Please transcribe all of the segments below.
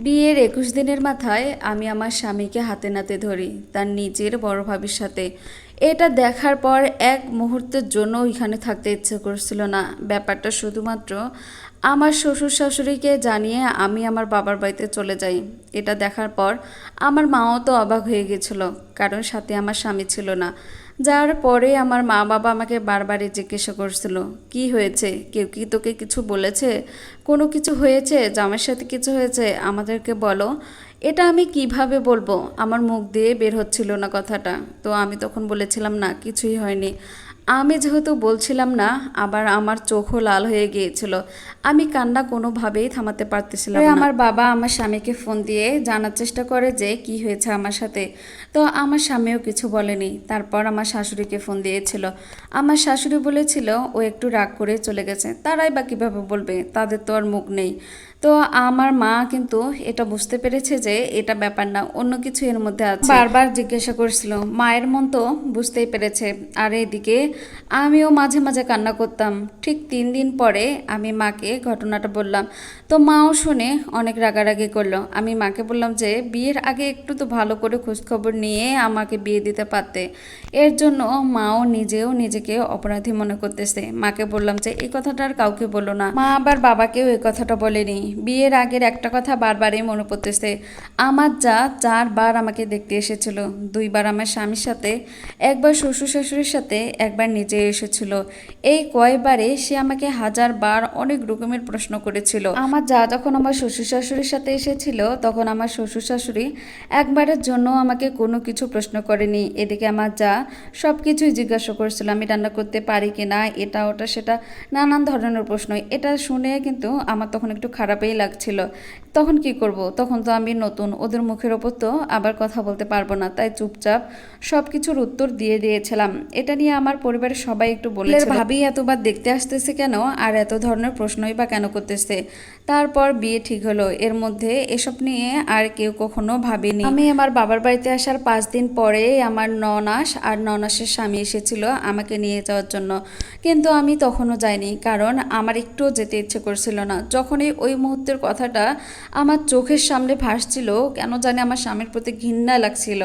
বিয়ের ২১ দিনের মাথায় আমি আমার স্বামীকে হাতে নাতে ধরি তার নিজের বড় ভাবির সাথে। এটা দেখার পর এক মুহূর্তের জন্য ওইখানে থাকতে ইচ্ছে করছিল না। ব্যাপারটা শুধুমাত্র আমার শ্বশুর শাশুড়িকে জানিয়ে আমি আমার বাবার বাড়িতে চলে যাই। এটা দেখার পর আমার মাও তো অবাক হয়ে গেছিল, কারণ সাথে আমার স্বামী ছিল না। যার পরে আমার মা বাবা আমাকে বারবারই জিজ্ঞাসা করছিল, কি হয়েছে, কেউ কি তোকে কিছু বলেছে, কোনো কিছু হয়েছে, জামাইয়ের সাথে কিছু হয়েছে, আমাদেরকে বলো। এটা আমি কিভাবে বলবো, আমার মুখ দিয়ে বের হচ্ছিল না কথাটা। তো আমি তখন বলেছিলাম না, কিছুই হয়নি। আমি যেহেতু বলছিলাম না, আবার আমার চোখও লাল হয়ে গিয়েছিল। আমি কান্না কোনোভাবেই থামাতে পারতেছিলাম না। আমার বাবা আমার স্বামীকে ফোন দিয়ে জানার চেষ্টা করে যে কি হয়েছে আমার সাথে। তো আমার স্বামীও কিছু বলেনি। তারপর আমার শাশুড়িকে ফোন দিয়েছিল। আমার শাশুড়ি বলেছিল ও একটু রাগ করে চলে গেছে। তারাই বা কীভাবে বলবে, তাদের তো আর মুখ নেই। তো আমার মা কিন্তু এটা বুঝতে পেরেছে যে এটা ব্যাপার না, অন্য কিছু এর মধ্যে আছে। বারবার জিজ্ঞাসা করছিল, মায়ের মন তো বুঝতেই পেরেছে। আর এদিকে আমিও মাঝে মাঝে কান্না করতাম। ঠিক 3 দিন পরে আমি মাকে ঘটনাটা বললাম। তো মাও শুনে অনেক রাগারাগি করলো। আমি মাকে বললাম যে বিয়ের আগে একটু তো ভালো করে খোঁজখবর নিয়ে আমাকে বিয়ে দিতে পারতে। এর জন্য মাও নিজেও নিজেকে অপরাধী মনে করতেছে। মাকে বললাম যে এই কথাটা আর কাউকে বলো না। মা আবার বাবাকেও এই কথাটা বলেনি। বিয়ের আগের একটা কথা বারবারই মনে পড়তেছে। আমার যা 4বার আমাকে দেখতে এসেছিল। 2বার আমার স্বামীর সাথে, একবার শ্বশুর শাশুড়ির সাথে, একবার নিজে এসেছিল। এই কয়বারে সে আমাকে 1000বার অনেক রকমের প্রশ্ন করেছিল। আমার যা যখন আমার শ্বশুর শাশুড়ির সাথে এসেছিল, তখন আমার শ্বশুর শাশুড়ি একবারের জন্য আমাকে কোনো কিছু প্রশ্ন করেনি। এদিকে আমার যা সব কিছুই জিজ্ঞাসা করছিল, আমি রান্না করতে পারি কিনা, এটা ওটা সেটা, নানান ধরনের প্রশ্ন। এটা শুনে কিন্তু আমার তখন একটু খারাপই লাগছিল। তখন কি করব, তখন তো আমি নতুন, ওদের মুখের ওপর তো আবার কথা বলতে পারবো না। তাই চুপচাপ সব কিছুর উত্তর দিয়ে দিয়েছিলাম। এটা নিয়ে আমার পরিবারের সবাই একটু বলেছিল, ভাবি এতবার দেখতে আসতেছে কেন, আর এত ধরনের প্রশ্নই বা কেন করতেছে। তারপর বিয়ে ঠিক হলো। এর মধ্যে এসব নিয়ে আর কেউ কখনো ভাবেনি। আমি আমার বাবার বাড়িতে আসার 5 দিন পরে আমার ননাস আর ননাসের স্বামী এসেছিল আমাকে নিয়ে যাওয়ার জন্য। কিন্তু আমি তখনও যাইনি, কারণ আমার একটুও যেতে ইচ্ছে করছিল না। যখনই ওই মুহূর্তের কথাটা আমার চোখের সামনে ভাসছিল, কেন জানি আমার স্বামীর প্রতি ঘৃণা লাগছিল।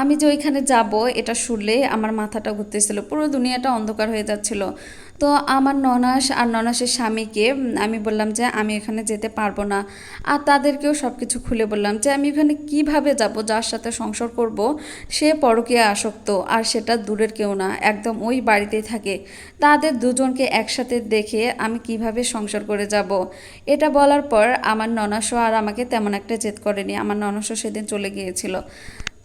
আমি যে ওইখানে যাব এটা শুনলে আমার মাথাটা ঘুরতেছিল, পুরো দুনিয়াটা অন্ধকার হয়ে যাচ্ছিল। তো আমার ননাস আর ননাসের স্বামীকে আমি বললাম যে আমি এখানে যেতে পারবো না। আর তাদেরকেও সব কিছু খুলে বললাম যে আমি এখানে কিভাবে যাব, যার সাথে সংসার করব সে পরকীয়া আসক্ত, আর সেটা দূরের কেউ না, একদম ওই বাড়িতেই থাকে। তাদের দুজনকে একসাথে দেখে আমি কিভাবে সংসার করে যাব। এটা বলার পর আমার ননাসও আর আমাকে তেমন একটা জেদ করেনি। আমার ননাসও সেদিন চলে গিয়েছিল।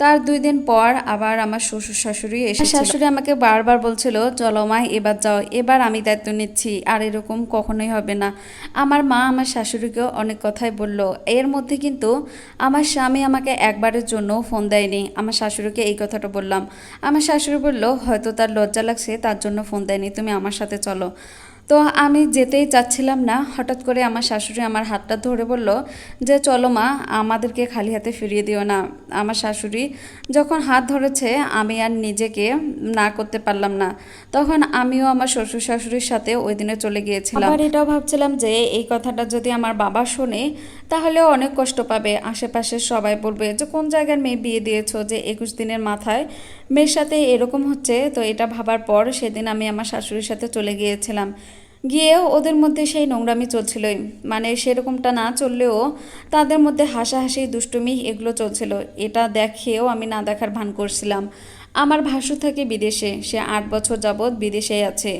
তার 2 দিন পর আবার আমার শ্বশুর শাশুড়ি এসেছিল। শাশুড়ি আমাকে বারবার বলছিল, চলো মা এবার যাও, এবার আমি দায়িত্ব নিচ্ছি, আর এরকম কখনোই হবে না। আমার মা আমার শাশুড়িকেও অনেক কথাই বলল। এর মধ্যে কিন্তু আমার স্বামী আমাকে একবারের জন্য ফোন দেয়নি। আমার শাশুড়িকে এই কথাটা বললাম। আমার শাশুড়ি বলল, হয়তো তার লজ্জা লাগছে, তার জন্য ফোন দেয়নি, তুমি আমার সাথে চলো। তো আমি যেতেই চাচ্ছিলাম না। হঠাৎ করে আমার শাশুড়ি আমার হাতটা ধরে বলল যে চলো মা, আমাদেরকে খালি হাতে ফিরিয়ে দিও না। আমার শাশুড়ি যখন হাত ধরেছে, আমি আর নিজেকে না করতে পারলাম না। তখন আমিও আমার শ্বশুর শাশুড়ির সাথে ওই দিনে চলে গিয়েছিলাম। আবার এটাও ভাবছিলাম যে এই কথাটা যদি আমার বাবা শোনে, তাহলেও অনেক কষ্ট পাবে। আশেপাশের সবাই বলবে যে কোন জায়গার মেয়ে বিয়ে দিয়েছো যে 21 দিনের মাথায় মেয়ের সাথে এরকম হচ্ছে। তো এটা ভাবার পর সেদিন আমি আমার শাশুড়ির সাথে চলে গিয়েছিলাম। গিয়েও ওদের মধ্যে সেই নোংরামি চলছিলই, মানে সেরকমটা না চললেও তাদের মধ্যে হাসাহাসি দুষ্টুমি এগুলো চলছিল। এটা দেখেও আমি না দেখার ভান করছিলাম। আমার ভাসুর থাকে বিদেশে, সে 8 বছর যাবৎ বিদেশেই আছে।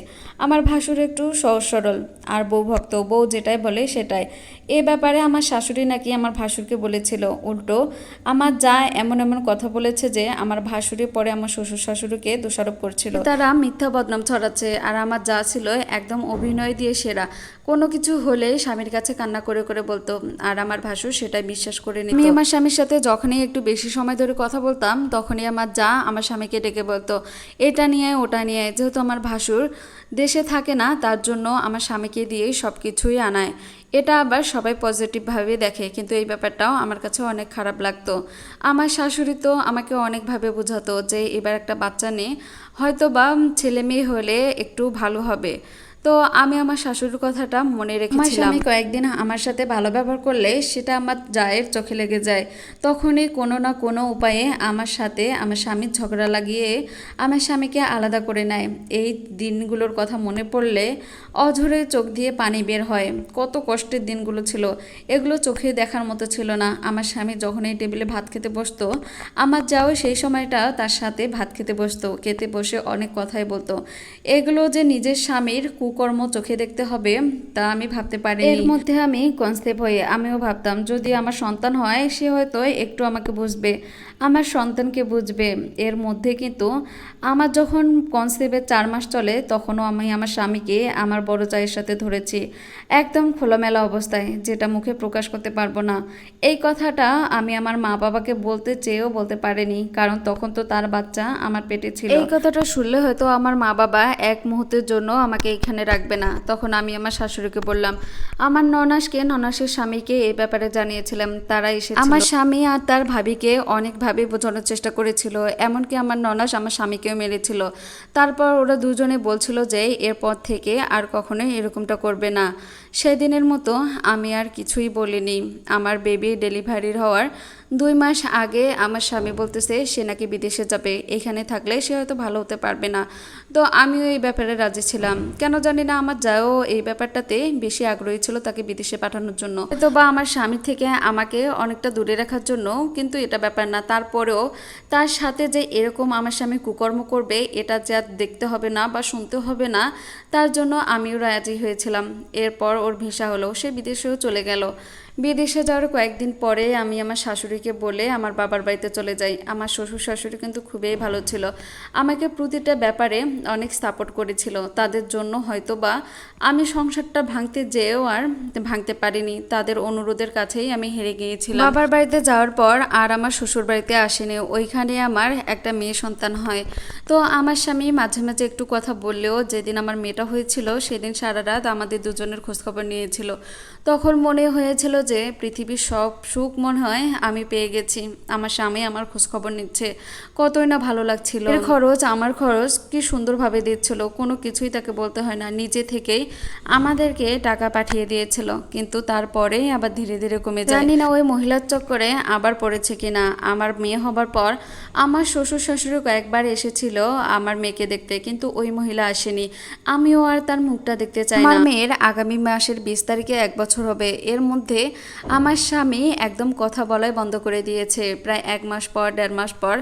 আমার ভাসুর একটু সহজ সরল আর বউ ভক্ত, বউ যেটাই বলে সেটাই। এ ব্যাপারে আমার শাশুড়ি নাকি আমার ভাসুরকে বলেছিল, উল্টো আমার যা এমন এমন কথা বলেছে যে আমার ভাসুরি পরে আমার শ্বশুর শাশুড়িকে দোষারোপ করছিল। তারা মিথ্যা বদনাম ছড়াচ্ছে। আর আমার যা ছিল একদম অভিনয় দিয়ে সেরা। কোনো কিছু হলে স্বামীর কাছে কান্না করে করে বলতো, আর আমার ভাসুর সেটাই বিশ্বাস করে নিত। আমি আমার স্বামীর সাথে যখনই একটু বেশি সময় ধরে কথা বলতাম, তখনই আমার যা আমার স্বামীকে ডেকে বলতো এটা নিয়ে ওটা নিয়ে। যেহেতু আমার ভাসুর দেশে থাকে না, তার জন্য আমার স্বামীকে দিয়েই সব কিছুই আনায়। এটা আবার সবাই পজিটিভভাবে দেখে, কিন্তু এই ব্যাপারটাও আমার কাছে অনেক খারাপ লাগতো। আমার শাশুড়ি তো আমাকে অনেকভাবে বোঝাতো যে এবার একটা বাচ্চা নেই, হয়তো বা ছেলে মেয়ে হলে একটু ভালো হবে। তো আমি আমার শাশুড়ির কথাটা মনে রেখেছিলাম। আমার স্বামী কয়েকদিন আমার সাথে ভালো ব্যবহার করলে সেটা আমার জায়ের চোখে লেগে যায়। তখনই কোনো না কোনো উপায়ে আমার সাথে আমার স্বামীর ঝগড়া লাগিয়ে আমার স্বামীকে আলাদা করে নেয়। এই দিনগুলোর কথা মনে পড়লে অঝরে চোখ দিয়ে পানি বের হয়। কত কষ্টের দিনগুলো ছিল, এগুলো চোখে দেখার মতো ছিল না। আমার স্বামী যখন এই টেবিলে ভাত খেতে বসতো, আমার যাও সেই সময়টা তার সাথে ভাত খেতে বসতো, খেতে বসে অনেক কথাই বলতো। এগুলো যে নিজের স্বামীর কুকর্ম চোখে দেখতে হবে তা আমি ভাবতে পারি। এর মধ্যে আমি কনসেপ্ট হয়ে আমিও ভাবতাম যদি আমার সন্তান হয় সে হয়তো একটু আমাকে বুঝবে, আমার সন্তানকে বুঝবে। এর মধ্যে কিন্তু আমার যখন কনসেপ্টের 4 মাস চলে তখনও আমি আমার স্বামীকে আমার বড় চায়ের সাথে ধরেছি, একদম খোলামেলা অবস্থায়, যেটা মুখে প্রকাশ করতে পারবো না। এই কথাটা আমি আমার মা বাবাকে বলতে চেয়েও বলতে পারিনি, কারণ তখন তো তার বাচ্চা আমার পেটে ছিল। এই কথাটা শুনলে হয়তো আমার মা বাবা এক মুহূর্তের জন্য আমাকে এখানে রাখবে না। তখন আমি আমার শাশুড়িকে বললাম, আমার ননাসের স্বামীকে এই ব্যাপারে জানিয়েছিলাম, তারা এসেছিল। আমার স্বামী আর তার ভাবিকে অনেকভাবে বোঝানোর চেষ্টা করেছিল, এমনকি আমার ননাস আমার স্বামীকেও মেরেছিল। তারপর ওরা দুজনে বলছিল যে এরপর থেকে আর কখনোই এরকমটা করবে না। সেদিনের মতো আমি আর কিছুই বলিনি। আমার বেবি ডেলিভারির হওয়ার 2 মাস আগে আমার স্বামী বলতেছে সে নাকি বিদেশে যাবে, এখানে থাকলে সে হয়তো ভালো হতে পারবে না। তো আমিও এই ব্যাপারে রাজি ছিলাম। কেন জানি না আমার যাও এই ব্যাপারটাতে বেশি আগ্রহী ছিল তাকে বিদেশে পাঠানোর জন্য, তো বা আমার স্বামীর থেকে আমাকে অনেকটা দূরে রাখার জন্য। কিন্তু এটা ব্যাপার না, তারপরেও তার সাথে যে এরকম আমার স্বামী কুকর্ম করবে এটা যে আর দেখতে হবে না বা শুনতে হবে না, তার জন্য আমিও রাজি হয়েছিলাম। এরপর ওর ভিসা হলো, সে বিদেশেও চলে গেল। বিদেশে যাওয়ার কয়েকদিন পরে আমি আমার শাশুড়িকে বলে আমার বাবার বাড়িতে চলে যাই। আমার শ্বশুর শাশুড়ি কিন্তু খুবই ভালো ছিল, আমাকে প্রতিটা ব্যাপারে অনেক সাপোর্ট করেছিল। তাদের জন্য হয়তো বা আমি সংসারটা ভাঙতে যেয়েও আর ভাঙতে পারিনি, তাদের অনুরোধের কাছেই আমি হেরে গিয়েছিলাম। বাবার বাড়িতে যাওয়ার পর আর আমার শ্বশুর বাড়িতে আসেনি, ওইখানে আমার একটা মেয়ে সন্তান হয়। তো আমার স্বামী মাঝে মাঝে একটু কথা বললেও যেদিন আমার মেয়েটা হয়েছিল সেদিন সারা রাত আমাদের দুজনের খোঁজখবর নিয়েছিল। তখন মনে হয়েছিল যে পৃথিবীর সব সুখ মনে হয় আমি পেয়ে গেছি। আমার স্বামী আমার খোঁজখবর নিচ্ছে, কতই না ভালো লাগছিল। এর খরচ আমার খরচ কি সুন্দরভাবে দিচ্ছিল, কোনো কিছুই তাকে বলতে হয় না, নিজে থেকেই আমাদেরকে টাকা পাঠিয়ে দিয়েছিল। কিন্তু তারপরেই আবার ধীরে ধীরে কমে যায়। জানি না ওই মহিলার চক্করে আবার পড়েছে কিনা। আমার মেয়ে হবার পর আমার শ্বশুর শাশুড়ি কয়েকবার এসেছিল আমার মেয়েকে দেখতে, কিন্তু ওই মহিলা আসেনি। আমিও আর তার মুখটা দেখতে চাই না। আমার মেয়ের আগামী মাসের 20 তারিখে 1 বছর হবে। এর মধ্যে আমার স্বামী একদম কথা বলাই বন্ধ করে দিয়েছে। প্রায় 1 মাস পর 1.5 মাস পর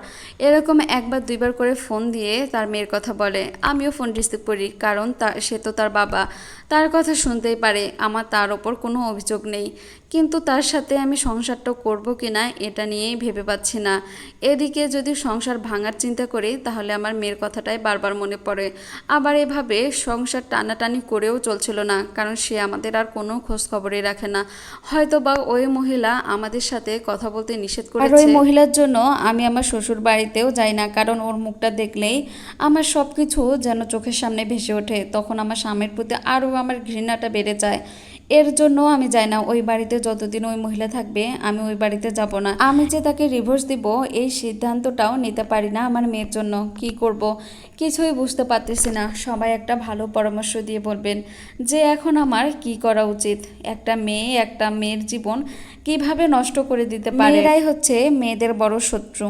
এরকম একবার দুইবার করে ফোন দিয়ে তার মেয়ের কথা বলে। আমিও ফোন রিসিভ করি, কারণ সে তো তার বাবা, তার কথা শুনতেই পারে। আমার তার ওপর কোনো অভিযোগ নেই, কিন্তু তার সাথে আমি সংসারটা করবো কিনা এটা নিয়েই ভেবে পাচ্ছি না। এদিকে যদি সংসার ভাঙার চিন্তা করি তাহলে আমার মেয়ের কথাটাই বারবার মনে পড়ে। আবার এভাবে সংসার টানাটানি করেও চলছিল না, কারণ সে আমাদের আর কোনো খোঁজ খবরই রাখে না। হয়তো বা ওই মহিলা আমাদের সাথে কথা বলতে নিষেধ করেছে। আর ওই মহিলার জন্য আমি আমার শ্বশুর বাড়িতেও যাই না, কারণ ওর মুখটা দেখলেই আমার সব কিছু যেন চোখের সামনে ভেসে ওঠে। তখন আমার স্বামীর প্রতি আরও আমার ঘৃণাটা বেড়ে যায়। এর জন্য আমি যাই না ওই বাড়িতে। যতদিন ওই মহিলা থাকবে আমি ওই বাড়িতে যাব না। আমি যে তাকে ডিভোর্স দিব এই সিদ্ধান্তটাও নিতে পারি না আমার মেয়ের জন্য। কি করব কিছুই বুঝতে পারতেছি না। সবাই একটা ভালো পরামর্শ দিয়ে বলবেন যে এখন আমার কি করা উচিত। একটা মেয়ের জীবন কিভাবে নষ্ট করে দিতে পারে। এরাই হচ্ছে মেয়েদের বড় শত্রু।